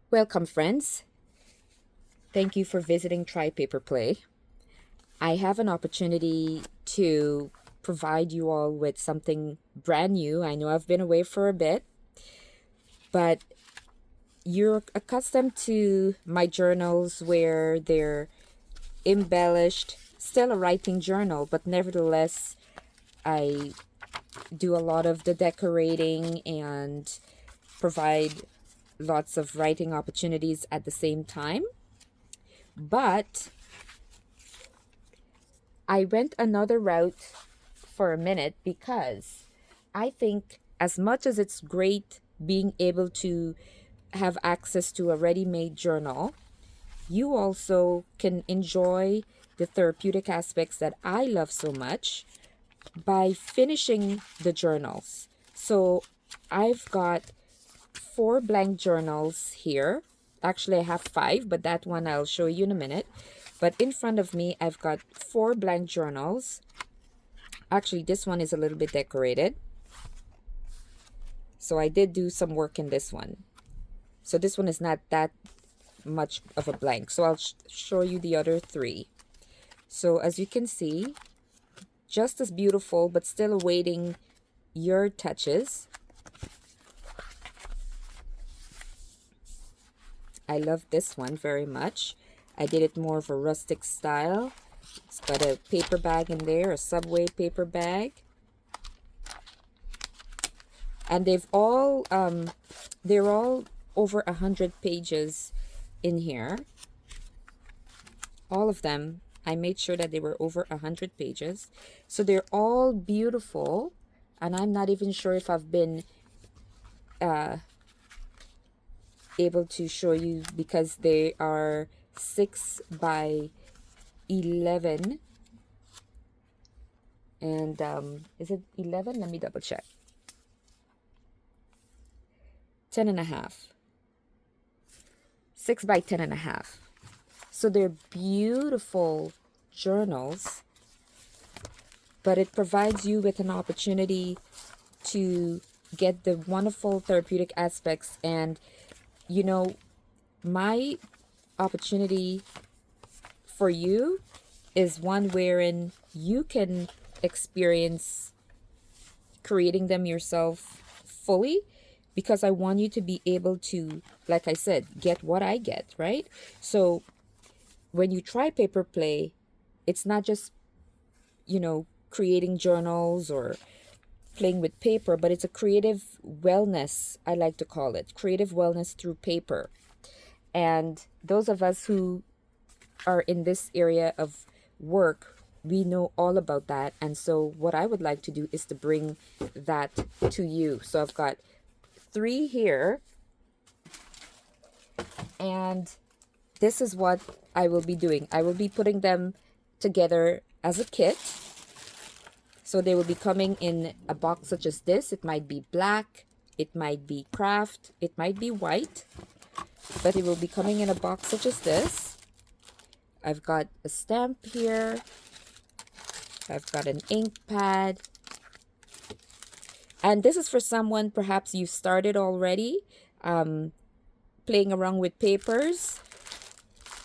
Welcome, friends. Thank you for visiting Try Paper Play. I have an opportunity to provide you all with something brand new. I know I've been away for a bit, but you're accustomed to my journals where they're embellished, still a writing journal, but nevertheless, I do a lot of the decorating and provide lots of writing opportunities at the same time. But I went another route for a minute because I think, as much as it's great being able to have access to a ready made journal, you also can enjoy the therapeutic aspects that I love so much by finishing the journals. So I've got four blank journals here. Actually, I have five, but that one I'll show you in a minute. But in front of me, I've got four blank journals. Actually, this one is a little bit decorated. So I did do some work in this one. So this one is not that much of a blank. So I'll show you the other three. So as you can see, just as beautiful, but still awaiting your touches. I love this one very much. I did it more of a rustic style. It's got a paper bag in there, a Subway paper bag. And they're all over 100 pages in here. All of them, I made sure that they were over 100 pages. So they're all beautiful. And I'm not even sure if I've been able to show you because they are 6 by 11. And is it 11? Let me double check. 10 and a half. 6 by 10 and a half. So they're beautiful journals, but it provides you with an opportunity to get the wonderful therapeutic aspects. And you know, my opportunity for you is one wherein you can experience creating them yourself fully, because I want you to be able to, like I said, get what I get, right? So when you try paper play, it's not just, creating journals or playing with paper, but it's a creative wellness, I like to call it, creative wellness through paper. And those of us who are in this area of work, we know all about that. And so what I would like to do is to bring that to you. So I've got 3 here, and this is what I will be doing. I will be putting them together as a kit. So they will be coming in a box such as this. It might be black, it might be craft, it might be white, but it will be coming in a box such as this. I've got a stamp here. I've got an ink pad. And this is for someone, perhaps you've started already playing around with papers.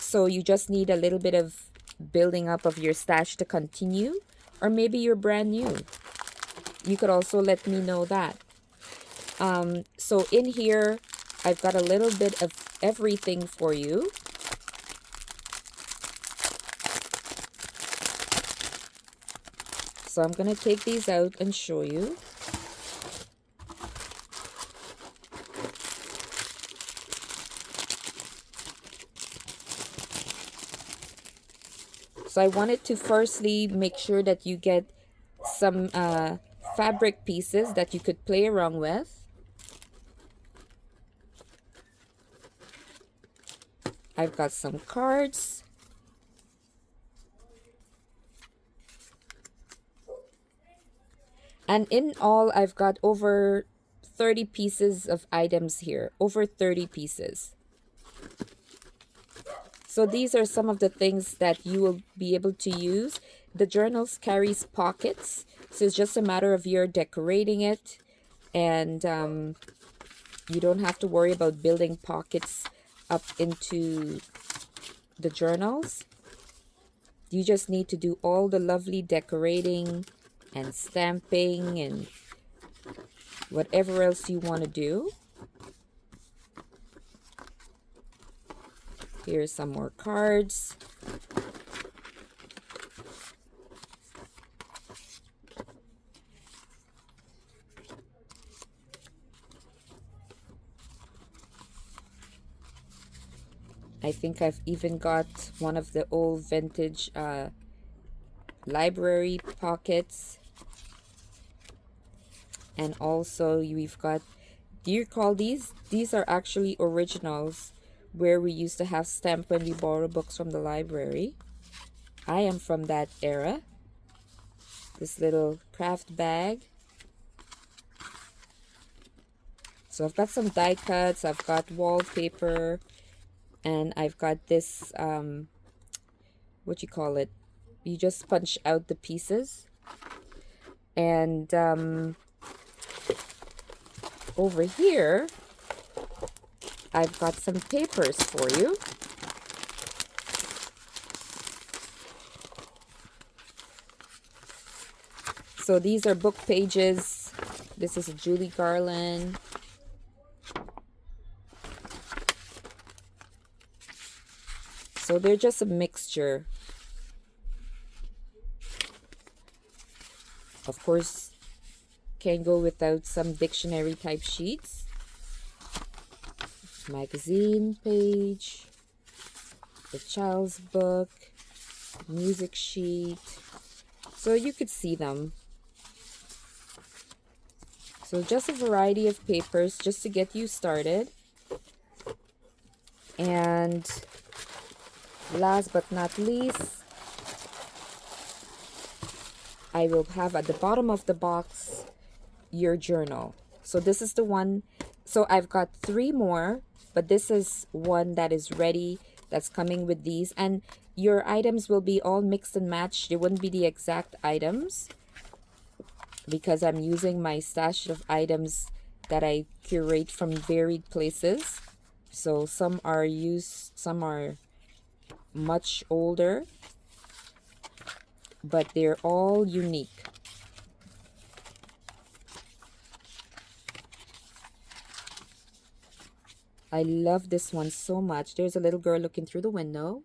So you just need a little bit of building up of your stash to continue. Or maybe you're brand new. You could also let me know that. So in here, I've got a little bit of everything for you. So I'm going to take these out and show you. So I wanted to firstly make sure that you get some fabric pieces that you could play around with. I've got some cards. And in all, I've got over 30 pieces of items here. Over 30 pieces. So these are some of the things that you will be able to use. The journals carries pockets, so it's just a matter of your decorating it, and you don't have to worry about building pockets up into the journals. You just need to do all the lovely decorating and stamping and whatever else you want to do. Here's some more cards. I think I've even got one of the old vintage library pockets. And also we've got, do you recall these? These are actually originals where we used to have stamp when we borrow books from the library. I am from that era. This little craft bag. So I've got some die cuts, I've got wallpaper, and I've got this, what you call it? You just punch out the pieces. And over here, I've got some papers for you. So these are book pages. This is a Julie Garland. So they're just a mixture. Of course, can't go without some dictionary type sheets. Magazine page, the child's book, music sheet. So you could see them. So just a variety of papers just to get you started. And last but not least, I will have at the bottom of the box your journal. So this is the one. So I've got 3 more, but this is one that is ready, that's coming with these. And your items will be all mixed and matched. They wouldn't be the exact items because I'm using my stash of items that I curate from varied places. So some are used, some are much older, but they're all unique. I love this one so much. There's a little girl looking through the window.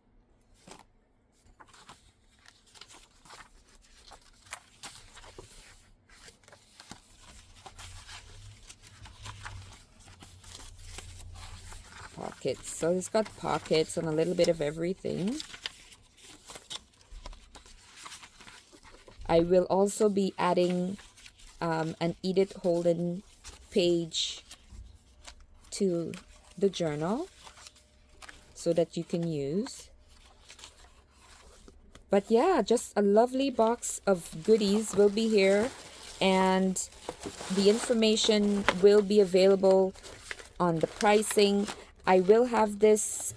Pockets. So it's got pockets and a little bit of everything. I will also be adding an Edith Holden page to the journal so that you can use. But yeah, just a lovely box of goodies will be here, and the information will be available on the pricing. I will have this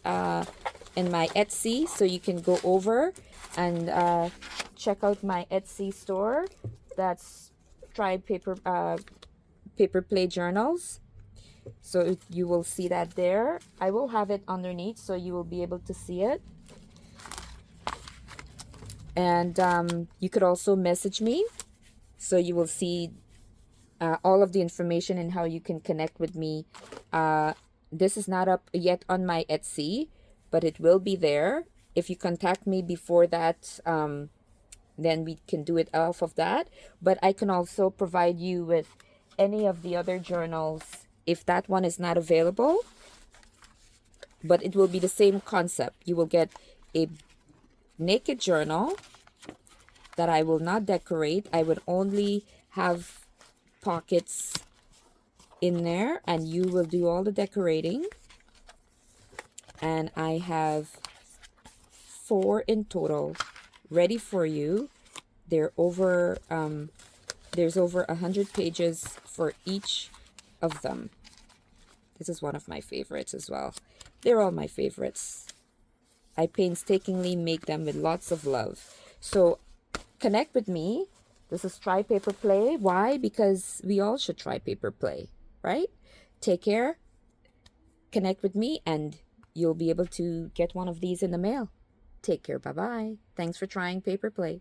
in my Etsy, so you can go over and check out my Etsy store. That's Tribe Paper Play Journals. So you will see that there. I will have it underneath so you will be able to see it. And you could also message me so you will see all of the information and how you can connect with me. This is not up yet on my Etsy, but it will be there. If you contact me before that, then we can do it off of that. But I can also provide you with any of the other journals if that one is not available. But it will be the same concept. You will get a naked journal that I will not decorate. I would only have pockets in there, and you will do all the decorating. And I have 4 in total ready for you. They're over there's over 100 pages for each of them. This is one of my favorites as well. They're all my favorites. I painstakingly make them with lots of love. So connect with me. This is Try Paper Play. Why? Because we all should try paper play, right? Take care. Connect with me, and you'll be able to get one of these in the mail. Take care. Bye bye. Thanks for trying Paper Play.